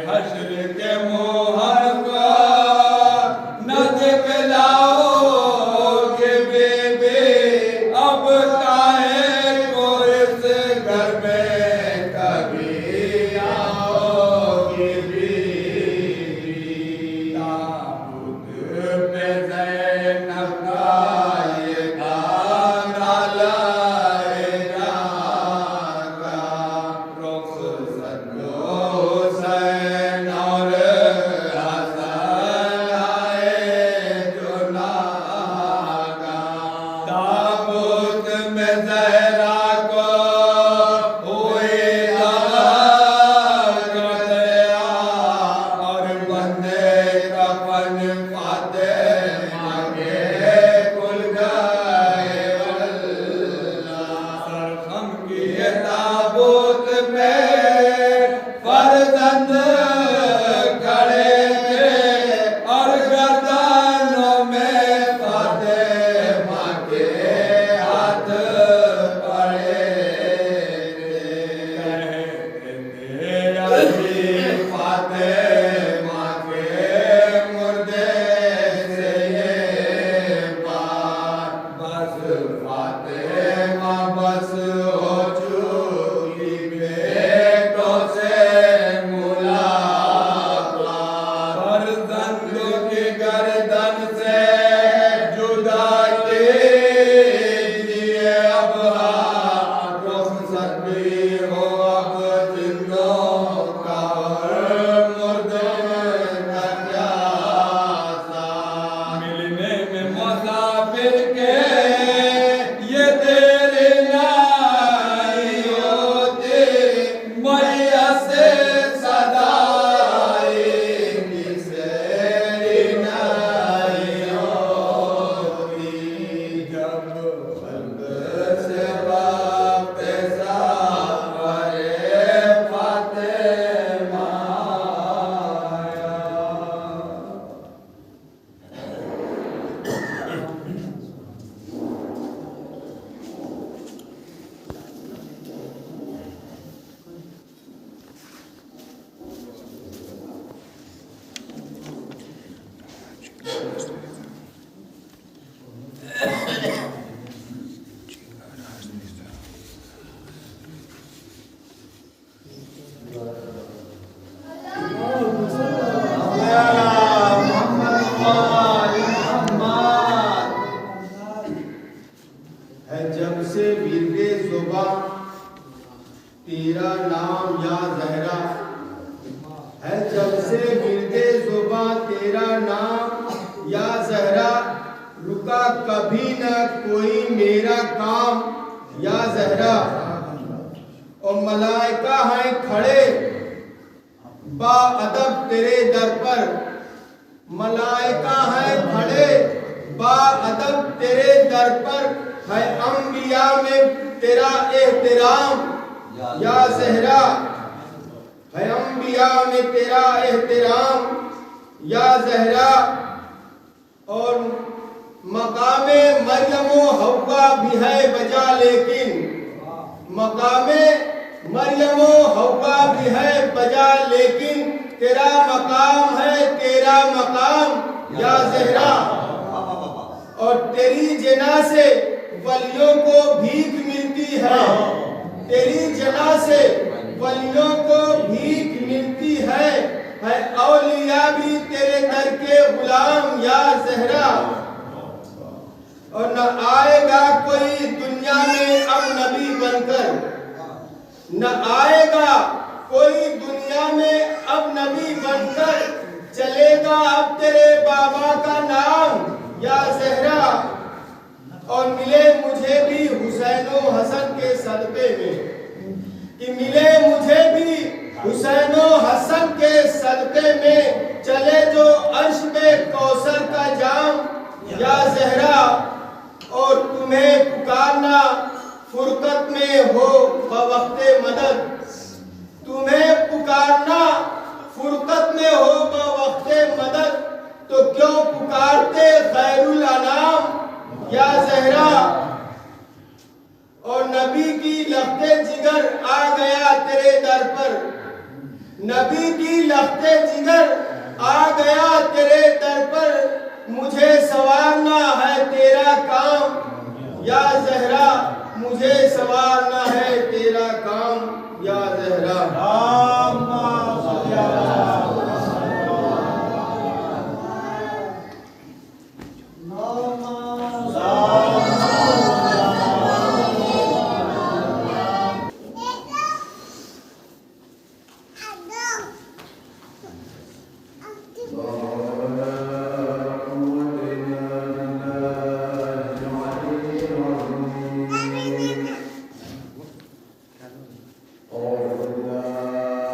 حشر کے موہر کو محمد آل محمد۔ ہے جب سے ورد زباں تیرا نام یا زہرا، ہے جب سے ورد زباں تیرا نام یا زہرا، رکا کبھی نہ کوئی میرا کام یا زہرا۔ اور ملائکہ ہیں کھڑے با ادب تیرے در پر، ملائکہ ہیں کھڑے با ادب تیرے در پر، ہے انبیاء میں تیرا احترام یا زہرا، ہے انبیاء میں تیرا احترام یا زہرا۔ اور مقام مریم و حوا بھی ہے بجا، لیکن مقام مریم و حوا بھی ہے بجا، لیکن تیرا مقام ہے تیرا مقام یا زہرا۔ اور تیری جنا سے ولیوں کو بھیک ملتی ہے، تیری جنا سے ولیوں کو بھیک ملتی ہے اولیاء بھی تیرے در کے غلام یا زہرا۔ اور نہ آئے گا کوئی دنیا میں اب نبی بن کر، نہ آئے گا کوئی دنیا میں اب نبی بن کر، چلے گا اب تیرے بابا کا نام یا زہرا۔ اور ملے مجھے بھی حسین و حسن کے صدقے میں، کہ ملے مجھے بھی حسین و حسن کے صدقے میں، چلے جو عرش پہ کوثر کا جام یا زہرا۔ اور تمہیں پکارنا فرقت میں ہو بوقت مدد، تمہیں پکارنا فرقت میں ہو بوقت مدد، تو کیوں پکارتے خیر الانام یا زہرا۔ اور نبی کی لخت جگر آ گیا تیرے در پر، نبی کی لخت جگر آ گیا تیرے در پر، مجھے سنوارنا ہے تیرا کام یا زہرا، مجھے سنوارنا ہے تیرا کام یا زہرا۔ Oh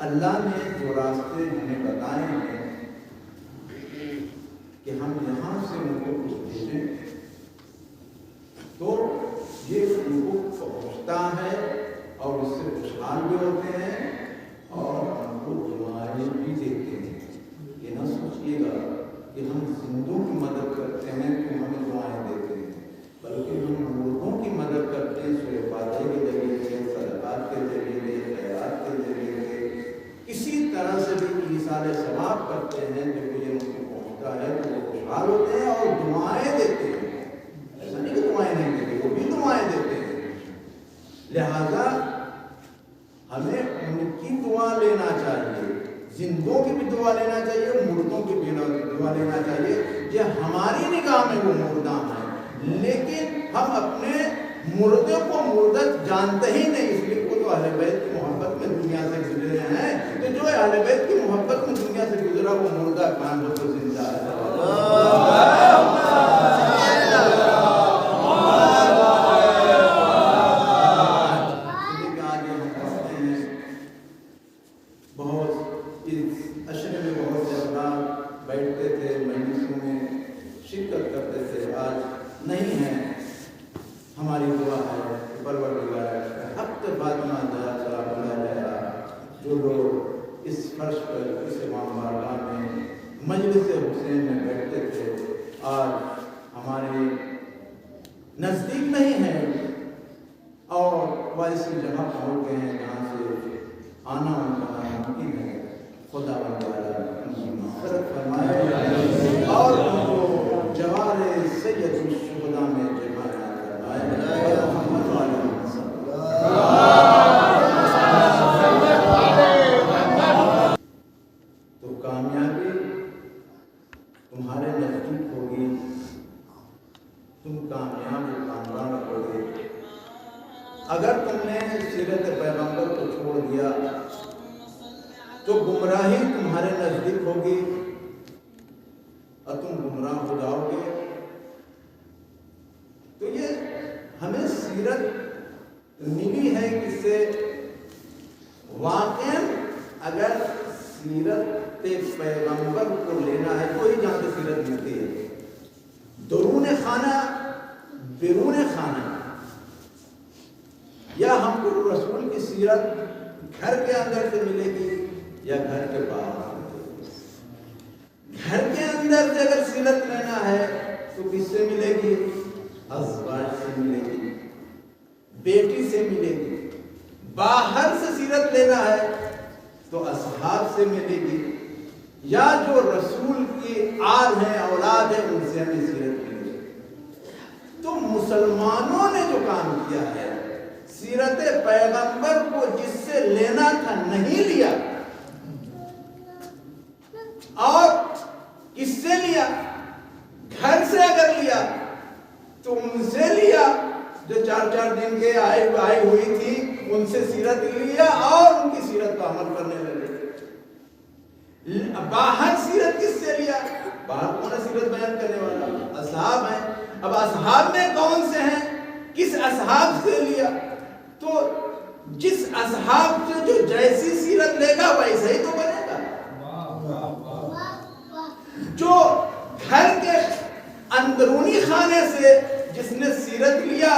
اللہ نے جو راستے ہمیں بتائے ہیں کہ ہم یہاں سے ان کو کچھ بھیجیں تو یہ ان کو پہنچتا ہے اور اس سے خوشحال بھی ہوتے ہیں اور ہم کو دعائیں بھی دیتے ہیں. یہ نہ سوچیے گا کہ ہم زندوں کی مدد کرتے ہیں تو ہمیں دعائیں دیتے ہیں، بلکہ ہم مردوں کی مدد کرتے ہیں سورہ فاتحہ کے ذریعے سے، صدقات کے ذریعے سے، خیرات کے ذریعے سے، کسی طرح سے بھی ایصال ثواب کرتے ہیں. جب یہ ان کو پہنچتا ہے تو وہ خوشحال ہوتے ہیں اور دعائیں دیتے ہیں. ایسا نہیں کہ دعائیں نہیں دیتے، وہ بھی دعائیں دیتے ہیں. لہذا ہمیں ان کی دعا لینا چاہیے، زندوں کی بھی دعا لینا چاہیے، مردوں کی بھی دعا لینا چاہیے. یہ ہماری نگاہ میں وہ مردہ ہیں، لیکن ہم اپنے مردے کو مردہ جانتے ہی نہیں، اس لیے وہ تو اہل بیت کی محبت میں دنیا سے گزرے ہیں. تو جو اہل بیت کی محبت میں دنیا سے گزرا وہ مردہ کان ہو تو زندہ ہے. نزدیک نہیں ہے اور وہ ایسی جگہ پہنچ گئے ہیں جہاں سے آنا ان کا ناممکن ہے. خدا ان کی مغفرت فرمائے اور ان کو جوار سید الشہداء میں جگہ فرمائے. محمد علیہ تو کامیابی تمہارے نزدیک ہوگی، تم کامیاب و کامیاب ہوگے. اگر تم نے سیرت پیغمبر کو چھوڑ دیا تو گمراہی تمہارے نزدیک ہوگی اور تم گمراہ ہو جاؤ گے. تو یہ ہمیں سیرت ملی ہے کس سے؟ واقعاً اگر سیرت پیغمبر کو لینا ہے تو ہی جہاں سے سیرت ملتی ہے. درون خانہ بیرون خانہ، یا ہم کو رسول کی سیرت گھر کے اندر سے ملے گی یا گھر کے باہر. گھر کے اندر سے اگر سیرت لینا ہے تو کس سے ملے گی؟ ازواج سے ملے گی، بیٹی سے ملے گی. باہر سے سیرت لینا ہے تو اصحاب سے ملے گی، یا جو رسول کی آل ہیں، اولاد ہیں، ان سے ہمیں سیرت ملے گی. تو مسلمانوں نے جو کام کیا ہے، سیرت پیغمبر کو جس سے से लेना था नहीं लिया, और किससे लिया? घर से अगर लिया तो उनसे लिया जो 4-4 दिन के आई हुई थी, उनसे सीरत लिया और उनकी सीरत पर अमल करने लगे। बाहर सीरत किससे लिया? बाहर कौन है सीरत बयान करने वाला? असहाब है। अब असहाब में कौन से हैं? किस असहाब से लिया? तो जिस असहाब से जो जैसी सीरत लेगा वैसा ही तो बनेगा। जो घर के अंदरूनी खाने से जिसने सीरत लिया,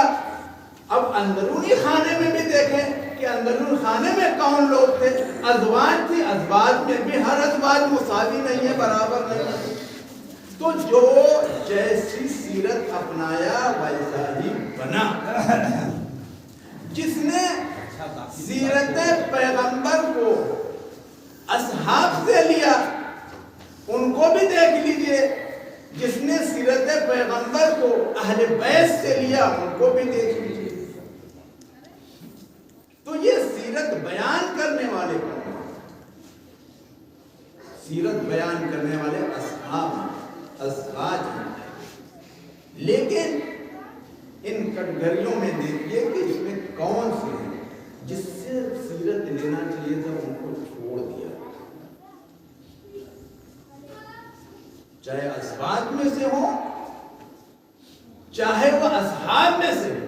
अब अंदरूनी खाने में भी देखें कि अंदरूनी खाने में कौन लोग थे? अज़वाज थी। अज़वाज में भी हर अज़वाज मुसावी नहीं है, बराबर नहीं है। तो जो जैसी सीरत अपनाया वैसा ही बना। जिसने सीरत पैगंबर को असहाब से लिया, उनको भी देख लीजिए। जिसने सीरत पैगंबर को अहले बैत से लिया, उनको भी देख लीजिए। तो ये सीरत बयान करने वाले कौन? सीरत बयान करने वाले असहाब, असहाज हैं। लेकिन इन कटघरियों में देखिए कि इसमें कौन से हैं जिससे सीरत लेना चाहिए था, उनको छोड़ दिया। चाहे असहाब में से हो, चाहे वह असहाब में से हो।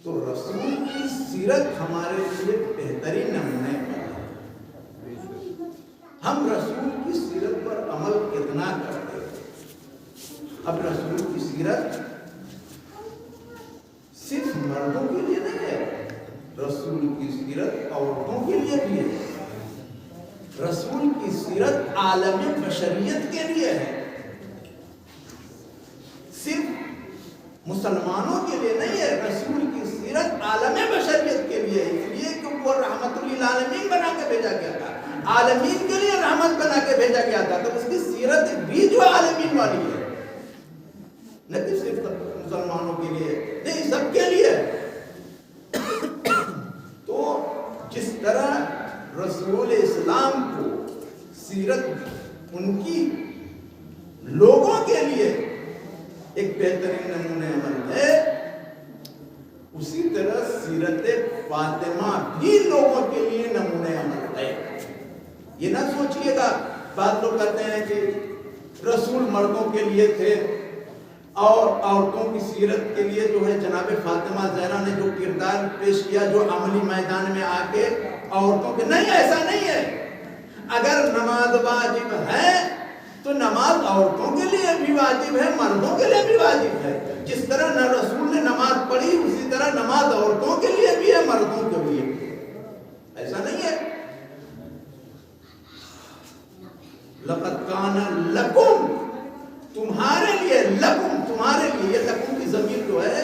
तो रसूल की सीरत हमारे लिए बेहतरीन नमूने पर है। हम रसूल की सीरत पर अमल कितना करते हैं? अब रसूल की सीरत सिर्फ मर्दों के लिए नहीं है, रसूल की सीरत औरतों के लिए भी है। रसूल की सीरत आलमी बशरियत के लिए है, सिर्फ मुसलमानों के लिए नहीं है। रसूल की सीरत आलमी बशरियत के लिए है, इसलिए कि वो रहमतुल आलमीन बना के भेजा गया था, आलमीन के लिए रहमत बना के भेजा गया था। तो उसकी सीरत भी जो आलमीन वाली है, न कि सिर्फ मुसलमानों के लिए नहीं, सबके लिए। तो जिस तरह रसूल इस्लाम को सीरत उनकी लोगों के लिए एक बेहतरीन नमूने अमल है, उसी तरह सीरत फातिमा भी लोगों के लिए नमूने अमल है। ये ना सोचिएगा, बात लोग कहते हैं कि रसूल मर्दों के लिए थे और औरतों की सीरत के लिए जो है जनाब फातिमा ज़हरा ने जो किरदार पेश किया, जो अमली मैदान में आके औरतों के, नहीं, ऐसा नहीं है। अगर नमाज वाजिब है तो नमाज औरतों के लिए भी वाजिब है, मर्दों के लिए भी वाजिब है। जिस तरह न रसूल ने नमाज पढ़ी, उसी तरह नमाज औरतों के लिए भी है, मर्दों के लिए भी है। ऐसा नहीं है। लक़द काना लकुम, तुम्हारे लिए, लकुम तुम्हारे लिए, ये लकुम की ज़मीर जो है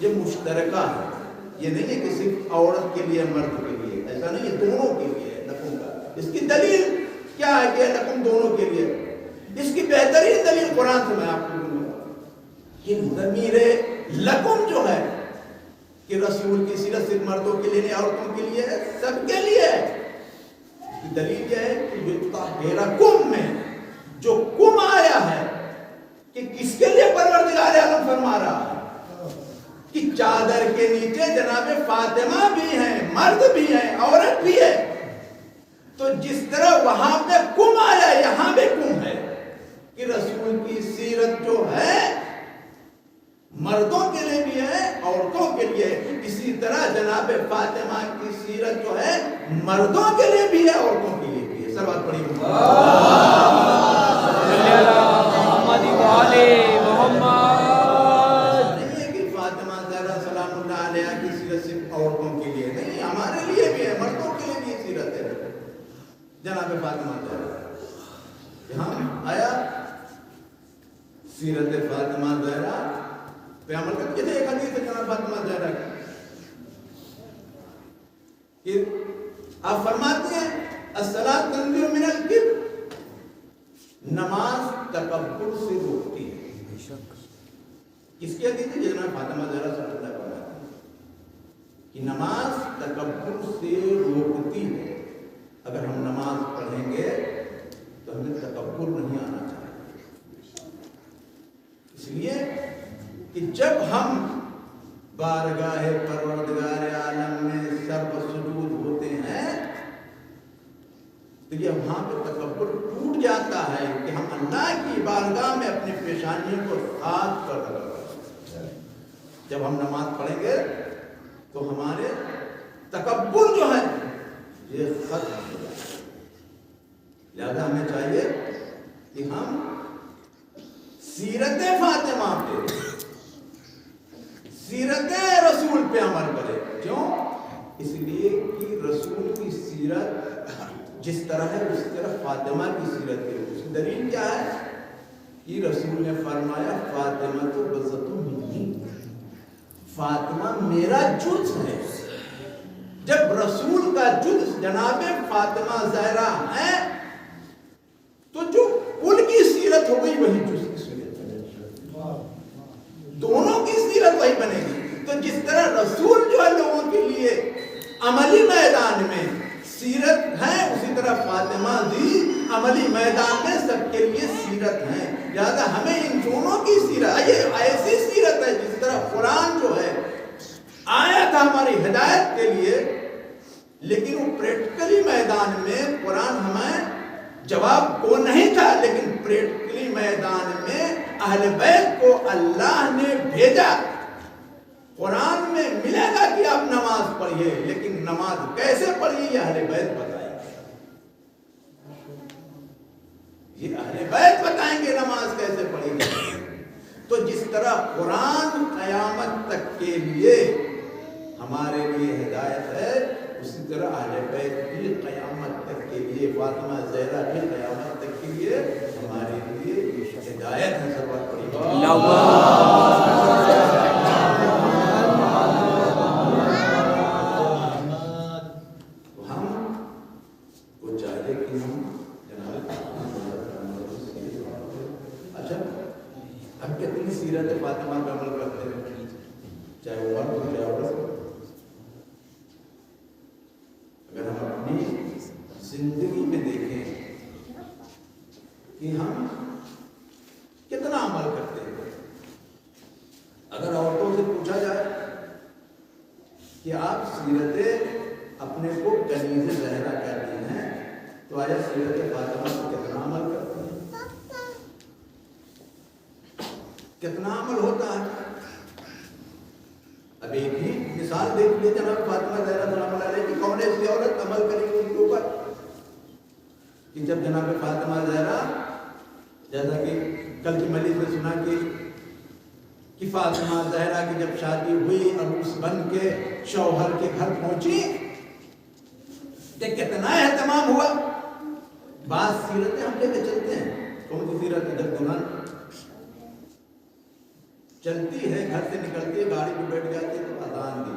ये मुश्तरका है। ये नहीं है कि सिर्फ औरत के लिए मर्द के लिए, ऐसा नहीं है, दोनों के लिए लकुम का। इसकी दलील क्या है कि लकुम दोनों के लिए? इसकी बेहतरीन दलील कुरान से मैं आपको दूंगा कि ज़मीर लकुम जो है कि रसूल की सीरत सिर्फ मर्दों के लिए नहीं, औरतों के लिए है, सबके लिए है। इसकी दलील क्या है कि कुम में जो कुम आया है कि किसके लिए परवरदिगार आलम फरमा रहा है कि चादर के नीचे जनाबे फातिमा भी हैं, मर्द भी हैं, औरत भी है। तो जिस तरह वहां पे कुम आया, यहां भी कुम है कि रसूल की सीरत जो है मर्दों के लिए भी है, औरतों के लिए। इसी तरह जनाबे फातिमा की सीरत जो है मर्दों के लिए भी है, औरतों के लिए भी है। सब बात पढ़ी औरतों के लिए नहीं, हमारे लिए भी है, मर्दों के लिए भी सीरत है। जनाब फातिमा यहाँ आया, सीरत फातिमा ज़हरा पे अमल करके थे। एक हदीस है जनाब फातिमा ज़हरा की, आप फरमाते हैं अस्सलात तंज़िर मिनल किब्र, नमाज तकब्बुर से रोकती है। किसकी हदीस है? जनाब फातिमा ज़हरा सल्लल्लाहु अलैहि वसल्लम कि तकब्बुर से रोकती है। अगर हम नमाज पढ़ेंगे तो हमें तकब्बुर नहीं आना चाहिए। इसलिए कि जब हम बारगाह परवरदिगार आलम में सर्व सुजूद होते हैं तो ये वहां पे तकब्बुर टूट जाता है कि हम अल्लाह की बारगाह में अपनी पेशानियों को खाक कर रखते हैं। जब हम नमाज पढ़ेंगे तो हमारे तकब्बुर जो है ये खत्म हो जाए। लिहाजा हमें चाहिए कि हम सीरत फातिमा पे, सीरत रसूल पे अमल करें। क्यों? इसलिए कि रसूल की सीरत जिस तरह है उस तरह फातिमा की सीरत है। उसकी दलील क्या है कि रसूल ने फरमाया फातिमा तो बज़तु मिन्नी, फातिमा मेरा जुज़ है। जब रसूल का जुज़ जनाबे फातिमा ज़हरा है तो जो उनकी सीरत हो गई वही जुज़ की सीरत है, दोनों की सीरत वही बनेगी। तो जिस तरह रसूल जो है लोगों के लिए अमली मैदान में सीरत है, उसी तरह फातिमा भी अमली मैदान में सबके लिए सीरत है। लिहाजा हमें इन दोनों की सीरत, ये ऐसी सीरत है जिस तरह कुरान जो है आया था हमारी हिदायत के लिए, लेकिन वो प्रैक्टिकली मैदान में कुरान हमें जवाब को नहीं था, लेकिन प्रैक्टिकली मैदान में अहले बैत को अल्लाह ने भेजा। कुरान में मिलेगा कि आप नमाज पढ़िए, लेकिन नमाज कैसे पढ़िए ये अहले बैत बताएंगे। ये अहले बैत बताएंगे नमाज कैसे पढ़ेंगे। तो जिस तरह कुरान क़यामत तक के लिए हमारे लिए हिदायत है, उसी तरह अहले बैत भी क़यामत तक के लिए, फातिमा ज़हरा भी क़यामत तक के लिए हमारे लिए हिदायत है। सर्वत हम कितनी सीरत फातिमा पे अमल करते हैं, चाहे वो मर्द हो चाहे औरत हो। अगर हम अपनी जिंदगी में देखें कि हम कितना अमल करते हैं, अगर औरतों से पूछा जाए कि आप सीरत अपने को कनीज़ ज़हरा कहते हैं, तो आया सीरत फातिमा को कितना अमल करते हैं, कितना अमल होता है। अब एक ही मिसाल देख लीजिए जनाब फातिमा ज़हरा सलाम अलैहा की, कौन ऐसी औरत अमल करेगी उनके ऊपर कि जब जनाब फातिमा ज़हरा, जैसा कि कल की मजलिस में सुना कि फातिमा ज़हरा की जब शादी हुई, अरूस बन के शौहर के घर पहुंची, तो कितना एहतमाम हुआ। बात सीरतें हम लेके चलते हैं, कौन सी सीरत है? जब दुल्हन चलती है, घर से निकलती है, गाड़ी में बैठ जाती है तो अजान दी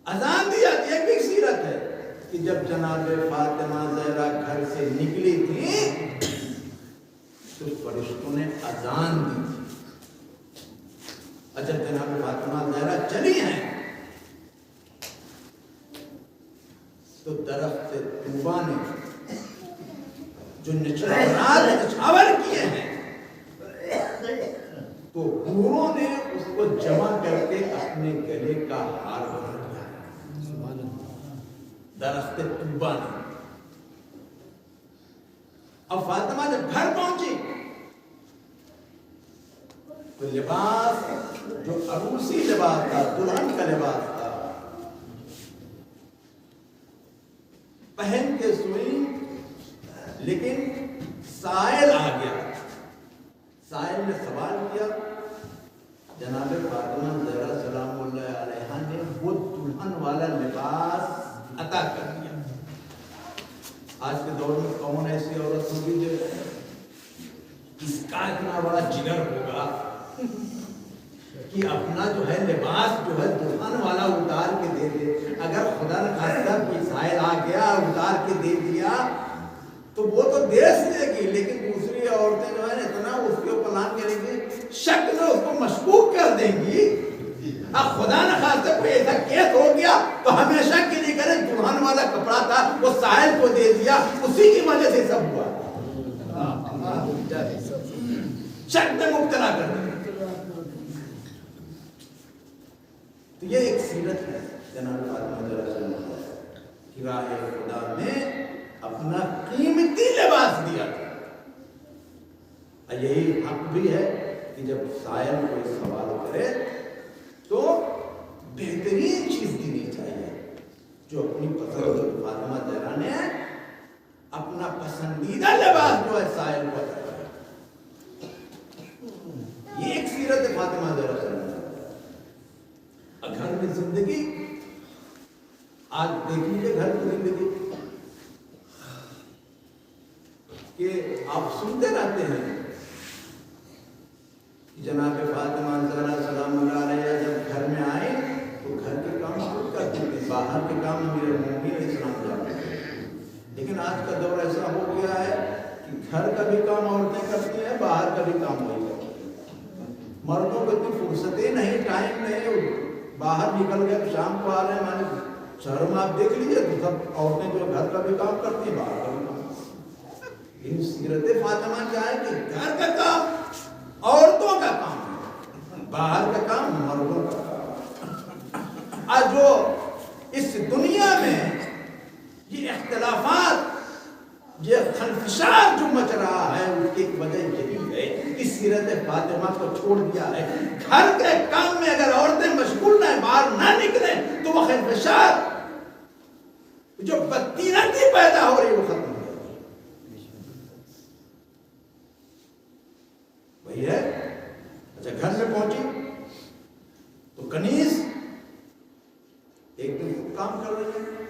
अजान दी जाती है। कि सीरत है कि जब जनाब फातिमा ज़हरा घर से निकली थी तो फरिश्तों ने अजान दी थी। अच्छा, जनाब फातिमा ज़हरा चली हैं तो दरख्त तूबा ने जो निछावर किए हैं तो हूरों ने उसको जमा करके अपने गले का हार बना दिया। दरख्त तूबा ने। अब फातिमा जब घर पहुंची तो लिबास जो अरूसी लिबास था, दुल्हन का लिबास था, पहन के सोई, लेकिन साइल आ गया। साइल ने सवाल किया, जनाब फातिमा ज़हरा सलामुल्लाह अलैहा ने वो दुल्हन वाला लिबास अता कर दिया। आज के दौर में कौन ऐसी औरत होगी जो इसका इतना बड़ा जिगर होगा कि अपना जो है लिबास जो है दुल्हन वाला उतार के दे दे। अगर खुदा न खास्ता कोई साइल आ गया उतार के दे दिया तो वो तो देश देगी, लेकिन दूसरी औरतें जो है इतना उसके ऊपर लान करेंगी شک میں مبتلا کر دیا. تو یہ ایک سیرت ہے جناب فاطمہ زہرا صلی اللہ علیہ وسلم کی. راہ خدا میں اپنا قیمتی لباس دیا تھا. یہی حق بھی ہے کہ جب سائل کوئی سوال کرے تو بہترین چیز دینی چاہیے. جو اپنی پسند فاطمہ زہرا نے اپنا پسندیدہ لباس جو ہے سائل کو عطا کیا. یہ ایک سیرت ہے فاطمہ زہرا صلی اللہ علیہ وسلم. گھر میں زندگی آج دیکھ لیجیے گھر کی زندگی کہ آپ سنتے رہتے ہیں کہ جناب فاطمہ زہرا سلام اللہ علیہ جب گھر میں آئے تو گھر کے کام خود کرتی تھی, باہر کے کام میرے مومن اسلام جاتے ہیں. لیکن آج کا دور ایسا ہو گیا ہے کہ گھر کا بھی کام عورتیں کرتی ہیں, باہر کا بھی کام وہی کرتی ہیں. مردوں کو اتنی فرصت ہی نہیں, ٹائم نہیں. باہر نکل گئے شام کو آ رہے ہیں, ہمارے شہروں میں آپ دیکھ لیجیے تو سب عورتیں جو گھر کا بھی کام کرتی ہیں, باہر کا بھی کام. ان سیرت فاطمہ کیا ہے کہ گھر کا کام عورتوں کا کام ہے, باہر کا کام مردوں کا کام. آج جو اس دنیا میں یہ اختلافات, یہ خلفشار جو مچ رہا ہے, اس کی ایک وجہ یہی ہے کہ سیرت فاطمہ کو چھوڑ دیا ہے. گھر کے کام میں اگر عورتیں مشغول نہ, باہر نہ نکلیں تو وہ خلفشار جو بدتینتی پیدا ہو رہی ہے وہ ختم ہو جائے گی. وہی ہے. اچھا گھر میں پہنچی تو کنیز ایک دن کام کر رہی ہے,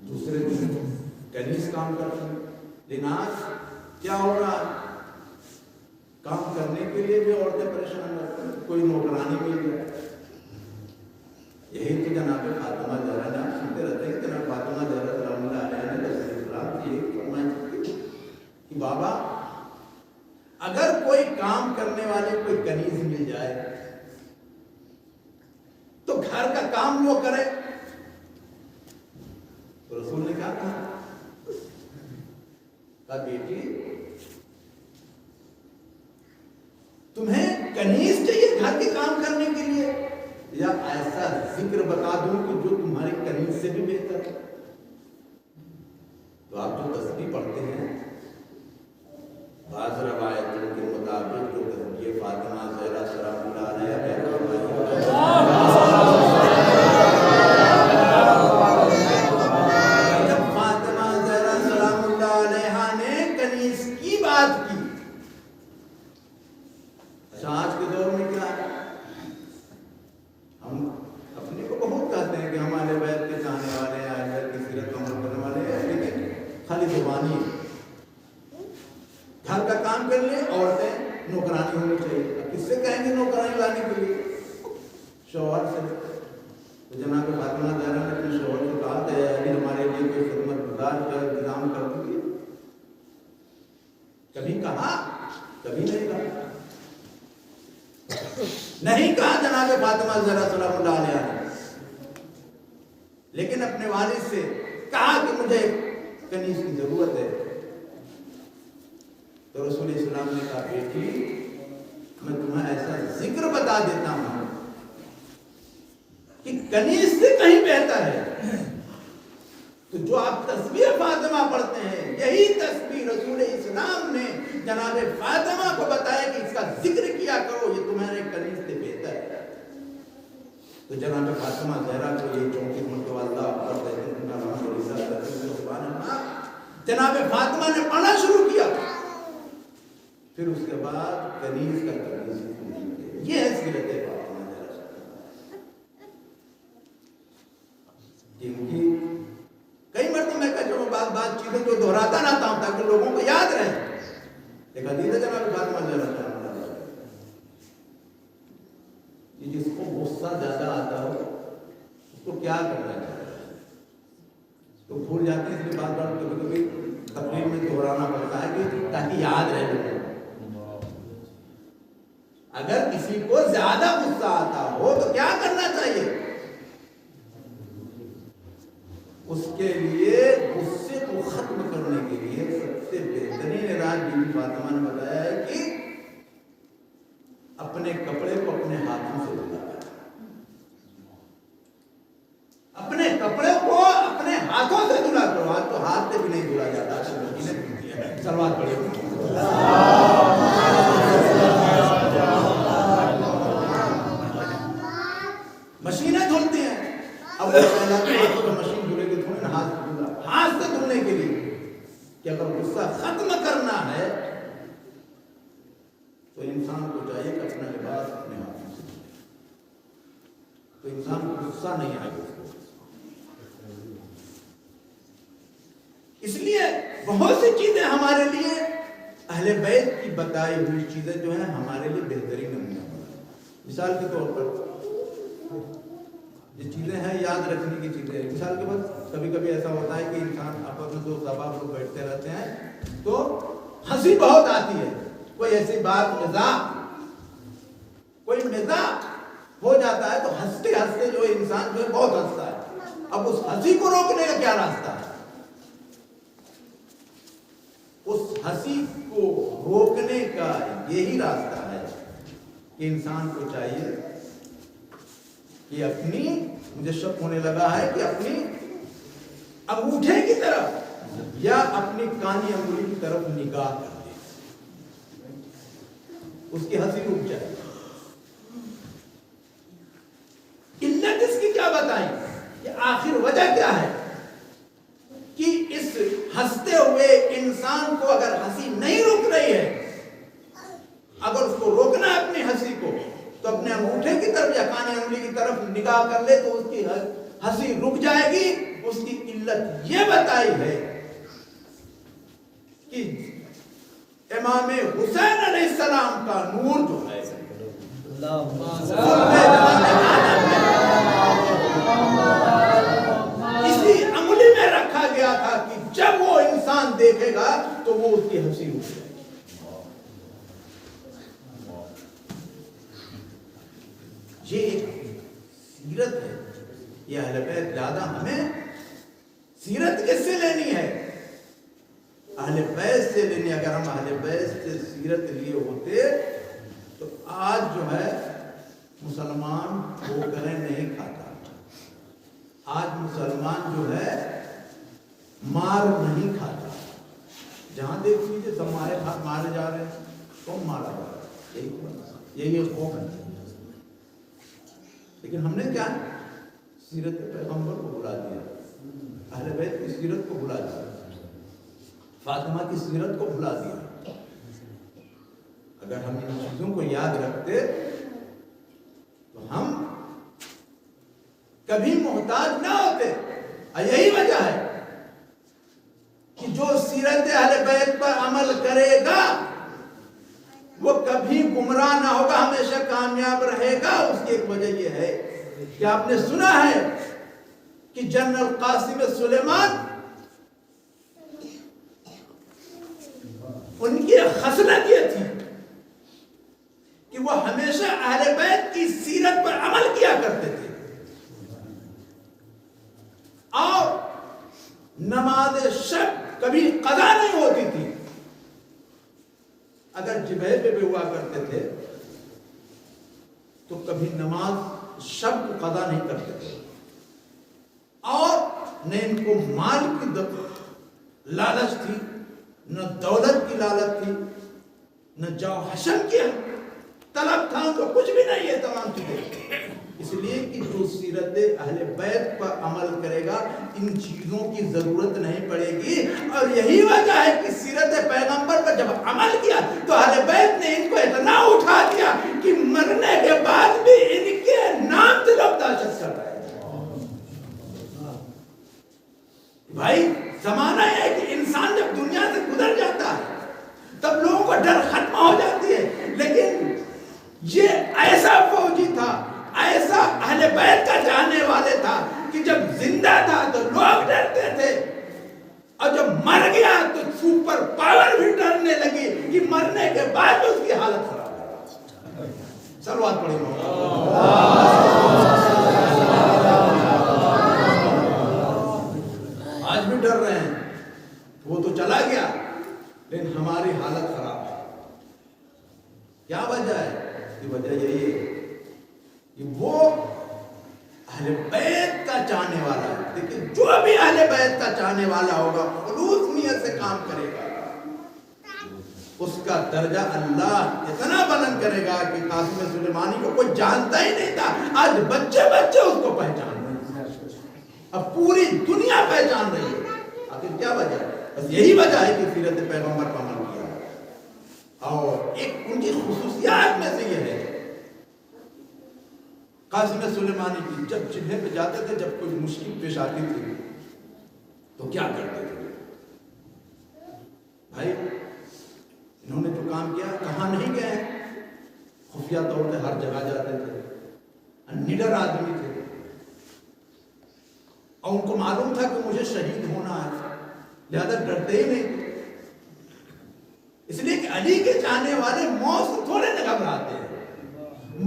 دوسرے دن کنیز کام کر رہی ہے. لیکن آج کیا ہو رہا ہے, کام کرنے کے لیے بھی عورتیں پریشان رہتی ہیں, کوئی نوکرانی مل جائے. یہی تو جناب فاطمہ زہرا نے, آپ سنتے رہتے ہیں کہ جناب فاطمہ زہرا سلام اللہ علیہ نے یہی فرمایا کہ بابا اگر کوئی کام کرنے والے کوئی کنیز مل جائے تو گھر کا کام وہ کرے. تو رسول نے کہا بیٹی تمہیں کنیز چاہیے گھر کے کام کرنے کے لیے, یا ایسا ذکر بتا دوں کہ جو تمہاری کنیز سے بھی بہتر ہے. تو آپ جو تسبیح پڑھتے ہیں, بعض روایتوں کے مطابق جو تسبیح فاطمہ زہرا سلام اللہ علیہ جب فاطمہ زہرا سلام اللہ علیہ نے کنیز کی بات کی. آج کے دور میں کیا ہے, ہم اپنے کو بہت کہتے ہیں کہ ہمارے بیت کے چاہنے والے ہیں, اہل بیت کی سیرت عمل کرنے والے ہیں, لیکن خالی زبانی گھر کا کام کر لیں. عورتیں نوکرانی ہونی چاہیے. اب کس سے کہیں گے نوکرانی لانے کے لیے؟ شوہر سے. تو جناب فاطمہ زہرا نے اپنے شوہر سے کہا تھا علی ہمارے لیے کوئی خدمت گزار کا انتظام کر دیجیے. کبھی کہا, کبھی نہیں کہا. نہیں کہا جناب فاطمہ زہرا سلام اللہ علیہ نے, لیکن اپنے والد سے کہا کہ مجھے کنیز کی ضرورت ہے. تو رسول اسلام نے کہا بیٹی میں تمہیں ایسا ذکر بتا دیتا ہوں کہ کنیز سے کہیں بہتر ہے. تو جو آپ تسبیح فاطمہ پڑھتے ہیں, یہی تسبیح رسول اسلام نے جناب فاطمہ کو بتایا کہ اس کا ذکر کیا کرو, یہ تمہارے کنیز سے بہتر ہے. تو جناب فاطمہ زہرا کو یہ 34 مرتبہ اللہ اکبر کہتے ہیں, جناب فاطمہ نے پڑھنا شروع کیا. پھر اس کے بعد کنیز کا تمیز. یہ ہے سیرت فاطمہ زہرا. جن کی کئی مرتبہ میں کہتا ہوں بات چیزیں جو دہراتا رہتا ہوں تاکہ لوگوں کو یاد رہے. ایک حدیث ہے جناب فاطمہ زہرا کہ جس کو غصہ زیادہ آتا ہو اس کو کیا کرنا چاہیے, تو بھول جاتے ہیں. اس لیے بات کبھی کبھی تقریر میں دہرانا پڑتا ہے کہ تاکہ یاد رہے. اگر کسی کو زیادہ غصہ آتا ہو تو کیا کرنا چاہیے؟ اس کے لیے غصے کو ختم کرنے کے لیے سب سے بہترین علاج بی بی فاطمہ نے بتایا अपने कपड़े को अपने हाथों से धुलाता है, अपने कपड़े को अपने हाथों से धुला करो। आज तो हाथ से भी नहीं धुला जाता, मशीनें धुलती है। सलवार पड़े मशीनें धुलती हैं। अब वो तो मशीन धुलेगी थोड़ी ना, हाथ से धुला, हाथ से धुलने के लिए कि अगर गुस्सा खत्म करना है तो इंसान को चाहिए कि अपना लिबास अपने हाथों से धुले, तो इंसान को गुस्सा नहीं आएगा। इसलिए बहुत सी चीजें हमारे लिए अहले बैत की बताई हुई चीजें जो है हमारे लिए बेहतरीन नमूना बना। मिसाल के तौर पर ये चीजें हैं याद रखने की चीजें। मिसाल के बाद कभी कभी ऐसा होता है कि इंसान आपस में दो सबाब लोग बैठते रहते हैं तो हंसी बहुत आती है, कोई ऐसी बात कोई मजाक हो जाता है तो हंसते हंसते जो इंसान जो है बहुत हंसता है। अब उस हंसी को रोकने का क्या रास्ता है? उस हंसी को रोकने का यही रास्ता है कि इंसान को चाहिए कि अपनी, मुझे शक होने लगा है कि अपनी अंगूठे की तरफ या अपनी कानी अंगुली की तरफ निगाह कर दे, उसकी हंसी रुक जाए। इल्लत इसकी क्या बताई कि आखिर वजह क्या है कि इस हंसते हुए इंसान को अगर हंसी नहीं रुक रही है, अगर उसको रोकना है अपनी हंसी को, तो अपने अंगूठे की तरफ या कानी अंगुली की तरफ निगाह कर ले तो उसकी हंसी रुक जाएगी। उसकी इल्लत ये बताई है कि इमाम हुसैन अलैहिस्सलाम का नूर जो है इसी अंगुली में रखा गया था कि जब वो इंसान देखेगा तो वो उसकी हंसी रुक जाएगी। ये एक सीरत है, ये अहले बैत ज्यादा हमें सीरत किससे लेनी है? अहले बैत से लेनी। अगर हम अहले बैत से सीरत लिए होते तो आज जो है मुसलमान ठोकरें नहीं खाता, आज मुसलमान जो है मार नहीं खाता। जहां देख लीजिए सब मारे जा रहे हैं, कौन मारा जा रहा है? यही खौफ है। लेकिन हमने क्या सीरत पैगंबर को भुला दिया, अहले बैत की सीरत को भुला दिया, फातिमा की सीरत को भुला दिया। अगर हम इन चीजों को याद रखते तो हम कभी मोहताज ना होते। यही वजह है कि जो सीरत अहले बैत पर अमल करेगा वो कभी गुमराह ना होगा, हमेशा कामयाब रहेगा। उसकी एक वजह यह है कि आपने सुना है कि जनरल कासिम सुलेमान, उनकी खसलत ये थी कि वो हमेशा अहले बैत की सीरत पर अमल किया करते थे और नमाज शब कभी कज़ा नहीं होती थी। अगर जिबह पे भी हुआ करते थे तो कभी नमाज शब को कज़ा नहीं करते थे। और न इनको माल की लालच थी, न दौलत की लालच थी, न जाओ हशन की तलब था, तो कुछ भी नहीं है तमाम चीजें। इसलिए कि जो सीरत अहले बैत पर अमल करेगा इन चीजों की जरूरत नहीं पड़ेगी। और यही वजह है कि सीरत पैगंबर पर जब अमल किया तो अहले बैत ने इनको इतना उठा दिया कि मरने के बाद भी इनके नाम से लोग दाशत कर रहे हैं। भाई जमाना है कि इंसान जब दुनिया से गुजर जाता है तब लोगों को डर खत्म हो जाती है। लेकिन ये ऐसा फौजी था, ऐसा अहले बैत का चाहने वाले था कि जब जिंदा था तो लोग डरते थे और जब मर गया तो सुपर पावर भी डरने लगी कि मरने के बाद भी उसकी हालत खराब है। सलवात पढ़ेंगे। आज भी डर रहे हैं, वो तो चला गया लेकिन हमारी हालत खराब है। क्या वजह है? کی وجہ یہی ہے کہ وہ اہل بیت کا چاہنے والا ہے. دیکھیں جو بھی اہل بیت کا چاہنے والا ہوگا خلوص نیت سے کام کرے گا اس کا درجہ اللہ اتنا بلند کرے گا کہ قاسم سلیمانی کو کوئی جانتا ہی نہیں تھا. آج بچے بچے اس کو پہچان رہے ہیں, اب پوری دنیا پہچان رہی ہے. آخر کیا وجہ ہے؟ بس یہی وجہ ہے کہ سیرت پیغمبر پر عمل کیا. اور ایک ان کی خصوصیات میں سے یہ ہے قاسم سلیمانی کی, جب جبہے پہ جاتے تھے, جب کوئی مشکل پیش آتی تھی تو کیا کرتے تھے بھائی؟ انہوں نے جو کام کیا, کہاں نہیں گئے, خفیہ طور پہ ہر جگہ جاتے تھے, نڈر آدمی تھے, اور ان کو معلوم تھا کہ مجھے شہید ہونا ہے, لہذا ڈرتے ہی نہیں تھے. اس لیے کہ علی کے چاہنے والے موت سے تھوڑے نہ گھبراتے ہیں.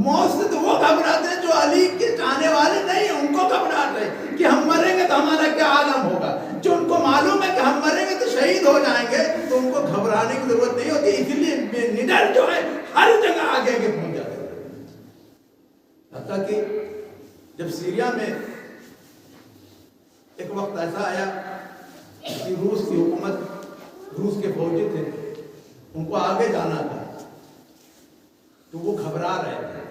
موت سے تو وہ گھبراتے ہیں جو علی کے چاہنے والے نہیں ہیں, ان کو گھبراتے ہیں کہ ہم مریں گے تو ہمارا کیا عالم ہوگا. جو ان کو معلوم ہے کہ ہم مریں گے تو شہید ہو جائیں گے, تو ان کو گھبرانے کی ضرورت نہیں ہوتی. اسی لیے نڈر جو ہے ہر جگہ آگے آگے پہنچ جاتے ہیں. حتیٰ کہ جب سیریا میں ایک وقت ایسا آیا کہ روس کی حکومت, روس کے فوجی تھے, ان کو آگے جانا تھا تو وہ گھبرا رہے تھے.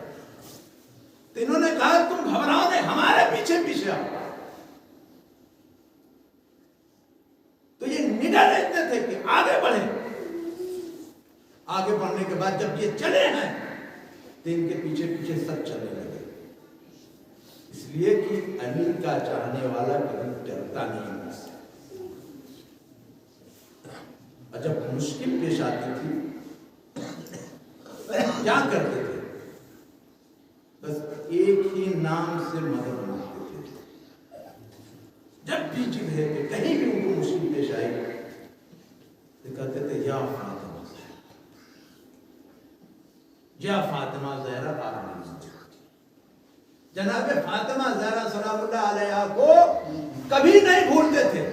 تو انہوں نے کہا تم گھبراؤ نہیں, ہمارے پیچھے پیچھے آؤ. تو یہ نڈر اتنے تھے کہ آگے بڑھے. آگے بڑھنے کے بعد جب یہ چلے ہیں تو ان کے پیچھے پیچھے سب چلنے لگے. اس لیے کہ علی کا چاہنے والا کبھی ڈرتا نہیں ہے. اور جب مشکل پیش آتی تھی کیا کرتے تھے؟ بس ایک ہی نام سے مدد مانگتے تھے. جب بھی جگہ پہ کہیں بھی ان کو مشکل پیش آئی تو کہتے تھے یا فاطمہ زہرا, یا فاطمہ زہرا آپ نے. جناب فاطمہ زہرا سلام اللہ علیہ کو کبھی نہیں بھولتے تھے.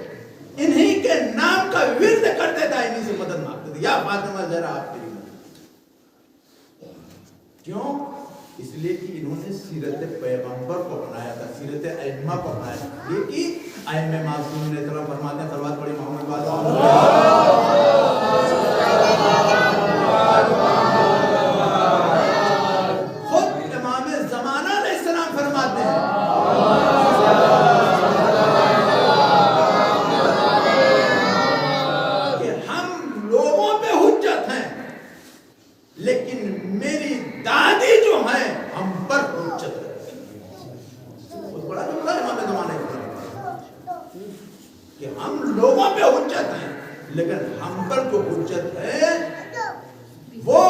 انہی کے نام کا ورد کرتے تھا, انہی سے مدد مانگتے تھے, یا فاطمہ زہرا آپ میری مدد. کیوں؟ اس لیے کہ انہوں نے سیرت پیغمبر کو اپنایا تھا, سیرت ائمہ کو اپنایا تھا. یہ کہ ائمہ معصومین علیہ السلام فرماتے ہیں صلوات پڑھی محمد خود امام زمانہ علیہ السلام فرماتے ہیں کہ ہم لوگوں پہ حجت ہیں لیکن میری دادی جو ہے ہم پر حجت ہے. بہت بڑا جملہ امام زمانے کا کہ ہم لوگوں پہ حجت ہیں لیکن ہم پر جو حجت ہے وہ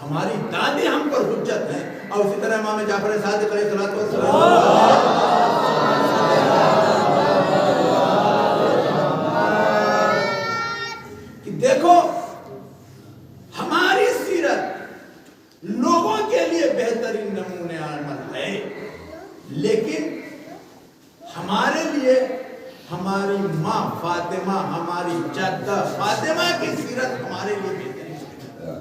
ہماری دادی ہم پر حجت ہے. اور اسی طرح امام جعفر صادق علیہ السلام کہ دیکھو ہماری سیرت لوگوں کے لیے بہترین نمونے عمل ہے, لیکن ہمارے لیے ہماری ماں فاطمہ, ہماری جدہ فاطمہ کی سیرت ہمارے لیے بہترین ہے.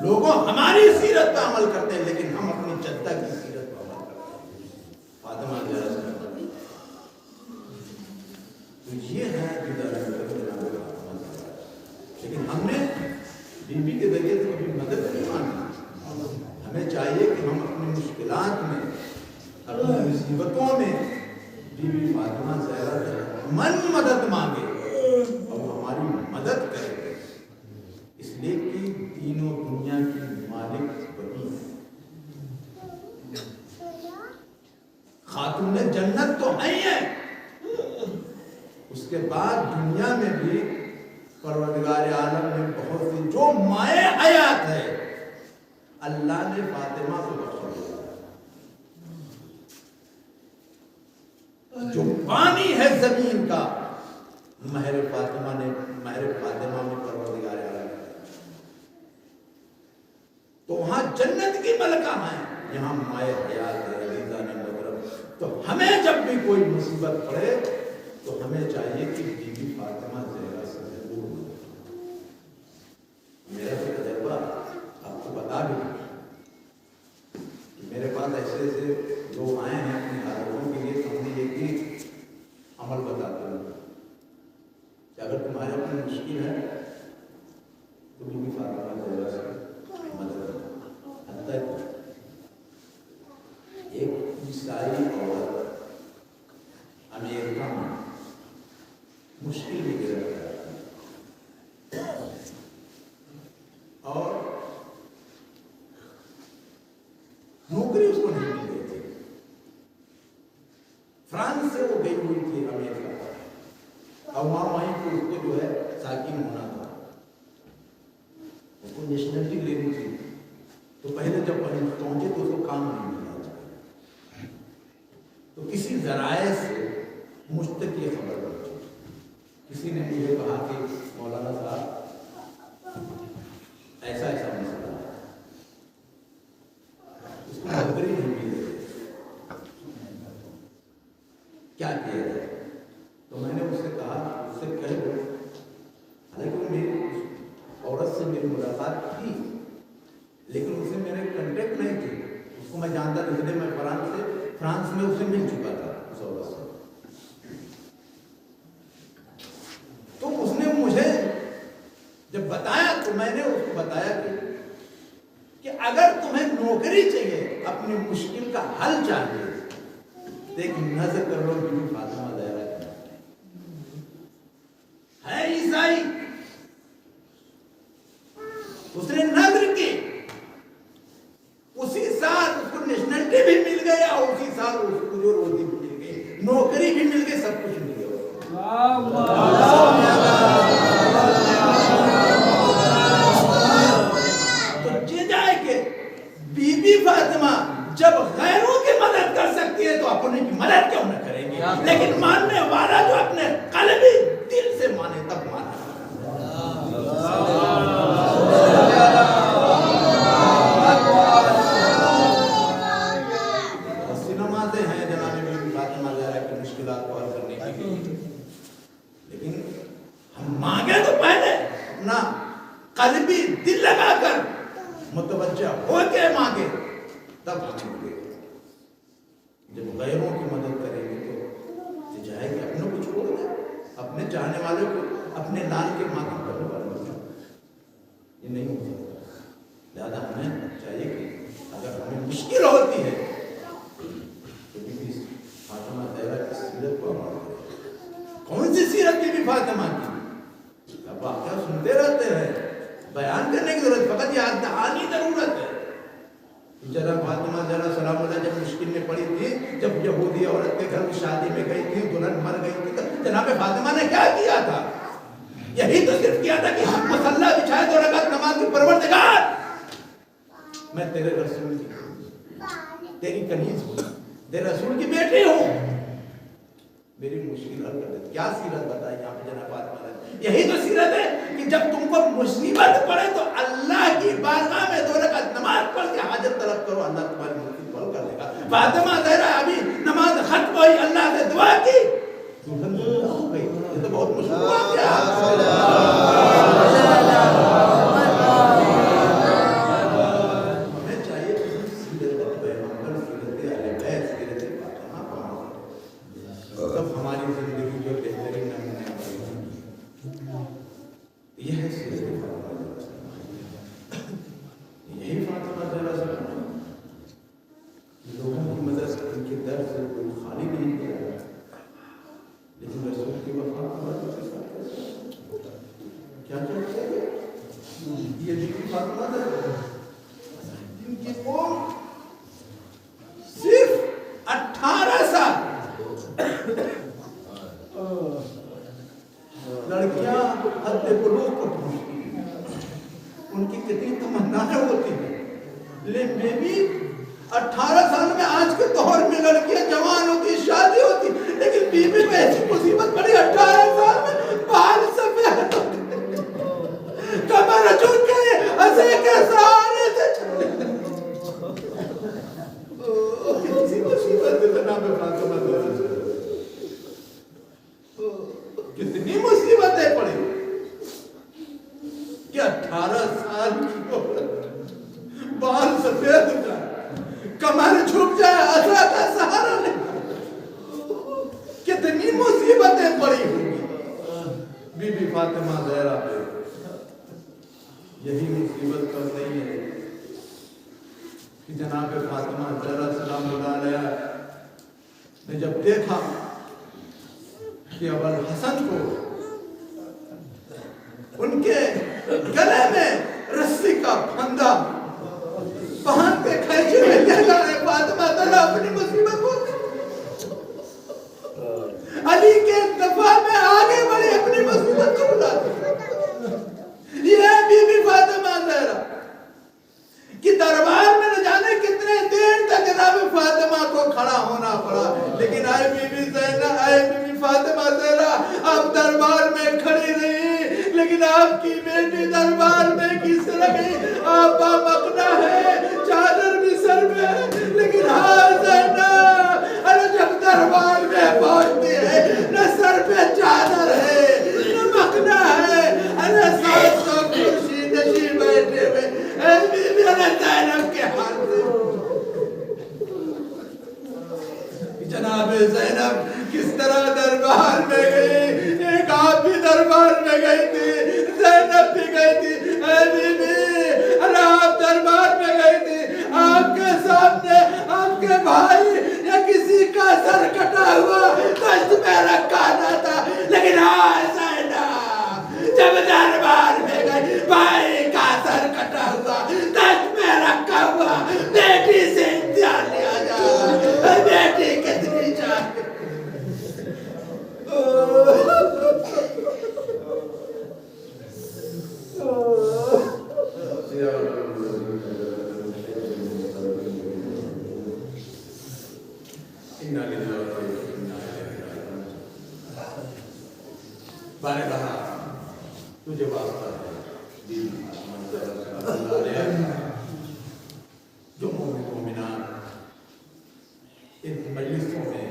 لوگوں ہماری سیرت پہ عمل کرتے ہیں لیکن ہم اپنی جدہ کی سیرت پہ عمل کرتے ہیں. فاطمہ جرا تو یہ ہے لیکن ہم نے بیوی کے ذریعے سے کبھی مدد نہیں مانگی. ہمیں چاہیے کہ ہم اپنی مشکلات میں, اپنی مصیبتوں میں بیوی فاطمہ زہرا سے من مدد مانگے اور ہماری مدد کرے. اس لیے کہ تینوں دنیا کی مالک وہی ہے. خاتون جنت تو ہے ہی ہے, اس کے بعد دنیا میں بھی پروردگار عالم میں بہت سی جو مائے حیات ہے اللہ نے فاطمہ کو بخشا دیا. جو پانی ہے زمین کا مہر فاطمہ نے, مہر فاطمہ میں پروردگار عالم ہے. تو وہاں جنت کی ملکہ ہیں, یہاں مائے حیات ہے. عزیزان محترم, تو ہمیں جب بھی کوئی مصیبت پڑے تو ہمیں چاہیے کہ بی بی فاطمہ زہرا سے ضرور. میرا تجربہ آپ کو بتا और नौकरी उसको नहीं मिल रही थी। फ्रांस से वो गई हुई थी अमेरिका, और वहीं पर उसको जो है साकिन होना था, उसको नेशनलिटी लेनी थी। तो पहले जब पहुंचे तो उसको काम नहीं मिला। तो किसी जराए से मुझ तक ये खबर पहुंची, किसी ने मुझे कहा कि मौलाना साहब ऐसा ऐसा मसला है, उसको नौकरी नहीं मिल रही, क्या किया जाए? तो मैंने उससे कहा, उससे कह दो, हालांकि मेरी औरत से मेरी मुलाकात थी, लेकिन उससे मेरे कांटेक्ट नहीं थे, उसको मैं जानता नहीं, इसलिए मैं फ्रांस में उससे मिल चुका था उस औरत से। तो उसने मुझे जब बताया तो मैंने उसको बताया कि अगर तुम्हें नौकरी चाहिए, अपनी मुश्किल का हल चाहिए, तो एक नजर कर लो बीबी फातिमा ज़हरा है ईसाई। उसने नजर की, उसी साल उसको नेशनलिटी भी मिल गई और उसी साल उसको जो रोटी भी मिल गई, नौकरी भी मिल गई, सब कुछ मिल गया। तो ये जाए कि बीबी फातिमा जब गैरों की मदद कर सकती है तो अपने की मदद क्यों न करेंगे? लेकिन मानने वाला जो अपने कल्बी दिल से माने तब माने। सिनेमाते हैं जनाब बीबी फातिमा ज़हरा की मुश्किलात को हल करने के लिए, लेकिन हम मांगे तो पहले अपना कल्बी दिल लगाकर मुतवज्जा होके मांगे, तब हमें मिलेगा। जब गैरों की मदद करेंगे तो जाएंगे, अपनों को छोड़ दे, अपने चाहने वाले को, अपने लाल के मातम करने वाले को, ये नहीं हो सकता। ज़्यादा हमें चाहिए कि अगर हमें मुश्किल होती है तो बीबी फातिमा ज़हरा की सीरत को अमल करें। कौन सी सीरत बीबी फातिमा की? अब आप क्या सुनते रहते हैं, बयान करने की जरूरत, फकत याद दहानी जरूरत है। जरा फातिमा ज़हरा सलामुल्लाह जब मुश्किल में पड़ी थी, जब यहूदी औरत के घर की शादी में गई थी, दुल्हन मर गई थी, तो जनाब फातिमा ने क्या किया था? यही तो सिर्फ किया था कि मसल्ला बिछाए, 2 रकात नमाज की, परवरदिगार मैं तेरे रसूल की, तेरी कनीज हूँ, तेरे रसूल की बेटी हूँ, मेरी मुश्किल हल कर दे। क्या सीरत बताई यहाँ पे जनाब फातिमा ने? यही तो सीरत है कि जब तुमको मुसीबत पड़े तो अल्लाह की बारगाह में 2 रकात नमाज पढ़ के हाजत तलब करो, अल्लाह तुम्हारी मुश्किल हल कर देगा। फातिमा ज़हरा अभी नमाज खत्म हुई, अल्लाह से दुआ की, दुल्हन हो गई। ये तो बहुत मुश्किल बात है। हमें चाहिए कि सीरत पैगंबर, सीरत अहले बैत, सीरत फातिमा को तब हमारी जिंदगी जो बेहतरीन नमूने यह है सीरत फातिमा। यही फातिमा ज़हरा से लोगों की मदद, उनके दर्द से कोई खाली नहीं किया, लेकिन रसूल की वफा क्या क्या ये बीबी फातिमा ज़हरा जिनकी उम्र सिर्फ 18 साल, लड़कियां हद बुलूग को पहुंचती हैं, उनकी कितनी तमन्नाएं होती हैं, लेकिन बेबी 18 साल में आज के दौर में लड़कियां जवान होती, शादी होती, लेकिन बीबी में ऐसी मुसीबत पड़ी, 18 साल में बाल सफेद कमर झुक गए, हंसे के सहारे से किसी मुसीबत में जनाब फातिमा ज़हरा, कितनी मुसीबतें पड़ी कि 18 साल की औरत, बाल सफेद हो जाए, कमर झुक जाए, असरा का सहारा ले, कितनी मुसीबतें पड़ी होंगी बीबी फातिमा ज़हरा पे। यही मुसीबत कर रही है कि जनाब फातिमा ज़हरा सलामुल्लाह अलैहा ने जब देखा कि अबुल हसन को उनके गले में रस्सी بھی دربار میں کس لگی آپا مکنا ہے چادر بھی سر میں لیکن ہاں زینب ارے جب دربار میں پہنچتی ہے نہ سر پہ چادر ہے نہ مکنا ہے ارے ساتھ تو کرسی نشین بیٹھے ہوئے اے بی بی ارے زینب کے حال سے جناب زینب کس طرح دربار میں گئی ایک آپ بھی دربار میں گئی تھی زینب بھی گئی تھی اے بی بی ارے آپ دربار میں گئی تھی آپ کے سامنے آپ کے بھائی یا کسی کا سر کٹا ہوا دشت میں رکھا نہ تھا لیکن ہاں زینب جب دربار میں گئی بھائی کا سر کٹا ہوا دشت میں رکھا ہوا بیٹی سے امتحان لیا جا بیٹی کتنی چاہیے میں نے کہا تجھے واسطہ ہے جو مومنان ان مجلسوں میں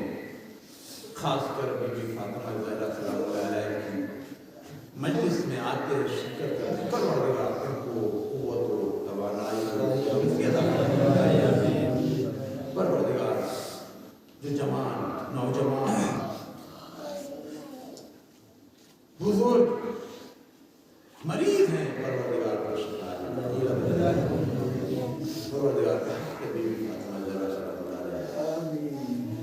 خاص کر بی بی فاطمہ زہرا صلی اللہ علیہ کی مجلس میں آتے شرکت کرتے پروردگار ان کو قوت و توانائی پروردگار جو جوان نوجوان بزرگ مریض ہیں پروردگار کو شفا دے پروردگار کا حق بی بی فاطمہ زہرا صلی اللہ علیہ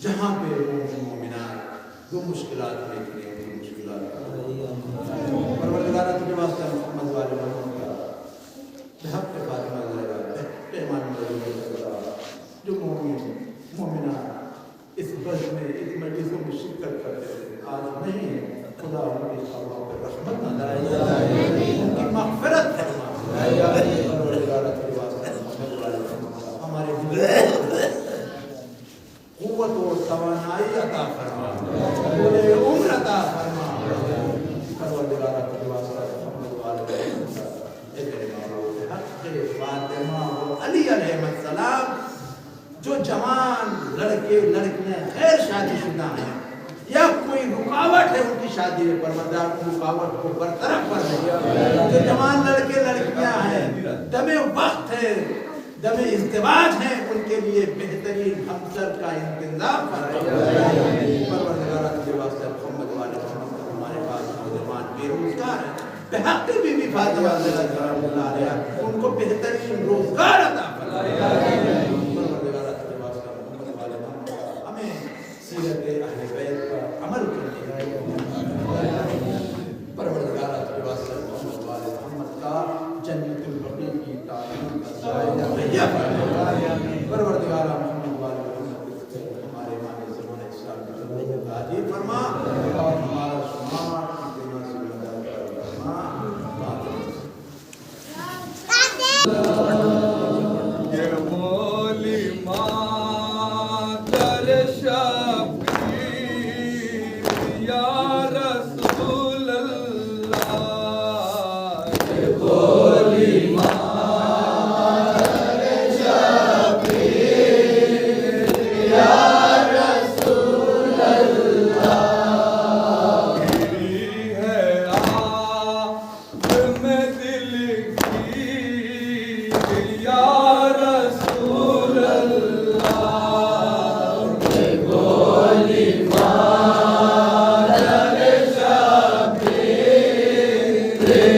جہاں پہ مومنات جو مشکلات میں کھڑے ہیں ان مشکلات پروردگار تجھے واسطہ محمد والے محمد کا حق فاطمہ زہرا پیمان جو مومنات اس بس میں اس مجلسوں میں شرکت کرتے ہیں آج نہیں خدا ان کی خواہوں پر رحمت نہ دائے ان کی مغفرت فرما پروردگار تجھے واسطہ محمد والے محمد ہمارے دل قوت و توانائی عطا فرما پورے عمر عطا فرما پروردگار تجھے واسطہ محمد والے محمد اے میرے محبوب حق فاطمہ و علی علیہ السلام جو جوان لڑکے لڑکیاں غیر شادی شدہ ہیں یا کوئی رکاوٹ ہے ان کی شادی میں پروردگار کو رکاوٹ کو برطرف کر دے جو جوان لڑکے لڑکیاں ہیں دم وقت ہے دم ازدواج ہیں ان کے لیے بہترین ہمسر کا انتظام فرمائے پروردگار تجھے واسطہ محمد والے محمد ہمارے پاس نوجوان بے روزگار ہیں بحق بی بی فاطمہ زہرا صلی اللہ علیہ ان کو بہترین روزگار عطا فرمائے پروردگار تجھے واسطہ محمد والے محمد ہمیں سیرت اہل بیت پر عمل کرنے پروردگار تجھے واسطہ محمد والے محمد کا جنت البقیع کی تعلیم کا سایہ مہیا فرمائے پروردگار محمد والے محمد ہمارے مانے زمان اسلام کی زندگی عاجل فرما اور ہمارا شمار کی ناصر فرما یہ مولی ماں در شفیع یا رسول اللہ یہ مولی ماں در شفیع یا رسول اللہ میری ہے آپ میں دل کی یا رسول اللہ گولی ماں در شفیع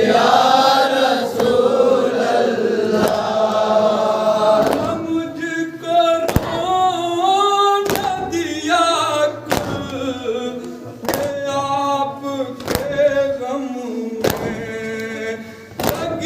یا رسول اللہ مجھ کو رونا دیا کل کہ آپ کے غم میں لگ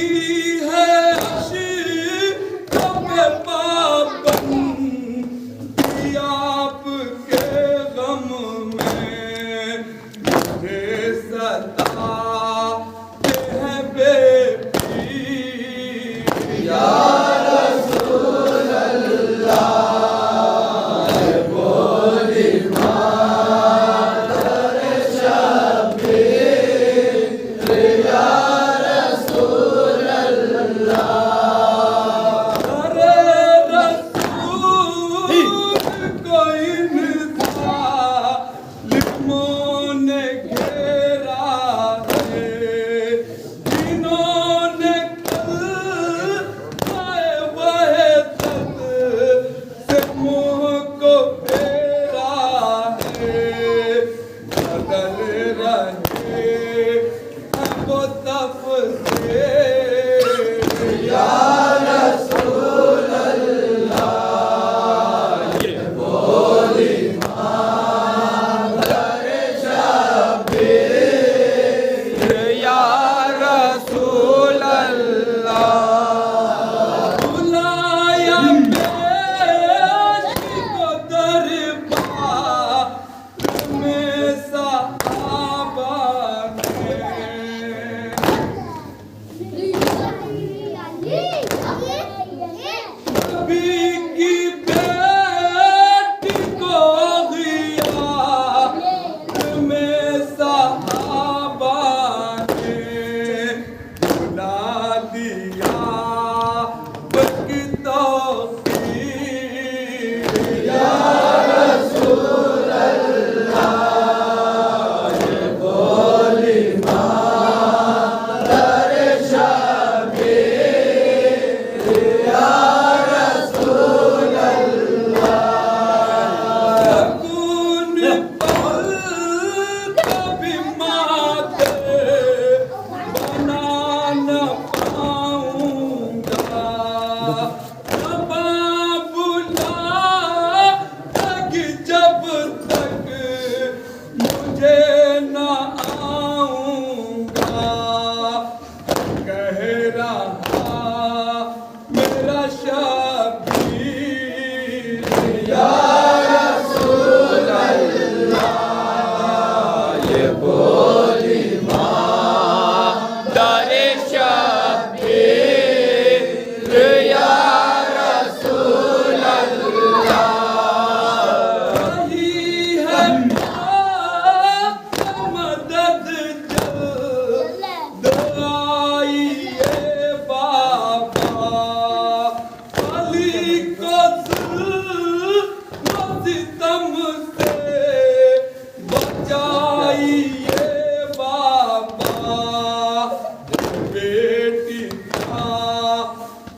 بیٹی کا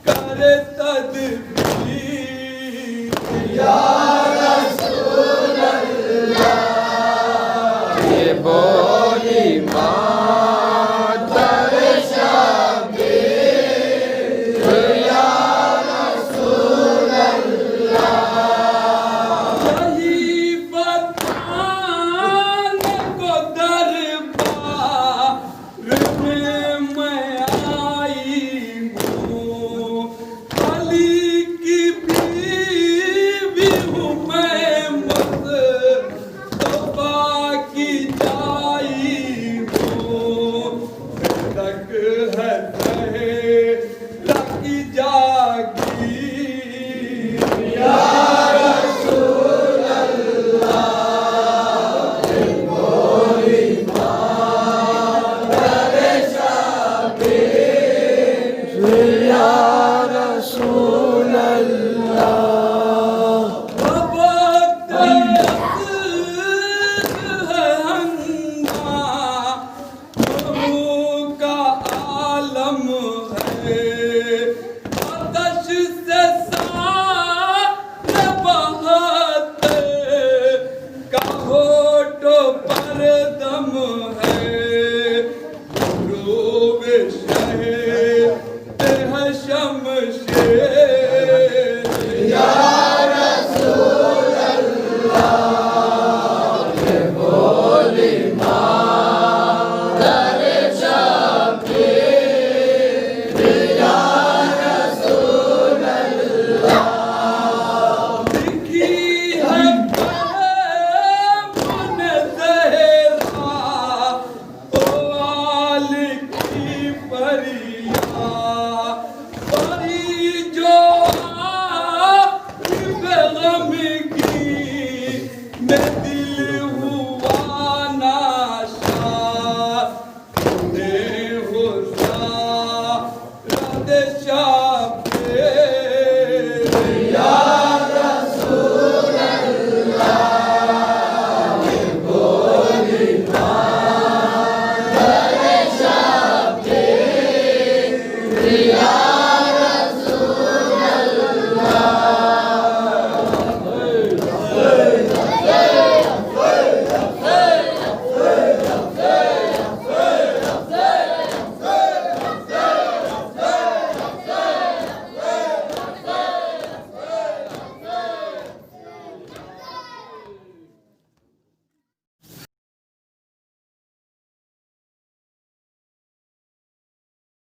کرے تدبیر یا رسول اللہ یہ بولی مادر شبیر یا رسول اللہ یہی بتانے کو دربار میں آئی ہوں علی کی بیوی ہوں میں مصطفیٰ کی جائی ہوں تک ہے زہرا کی جاگیر یا رسول اللہ بولی مادر شبیر یا رسول اللہ وقت کا عالم ہے آتش سے سار بہاتے کا ہوٹ پر دم ہے غروب شہد ہے شمشیر یا رسول اللہ یہ بولی مادر شبیر یا رسول اللہ لکھی ہے من زہرا اوال کی پریاں پری جو عارف غمگی میں دل ہوا ناشاد نے ہو شاہ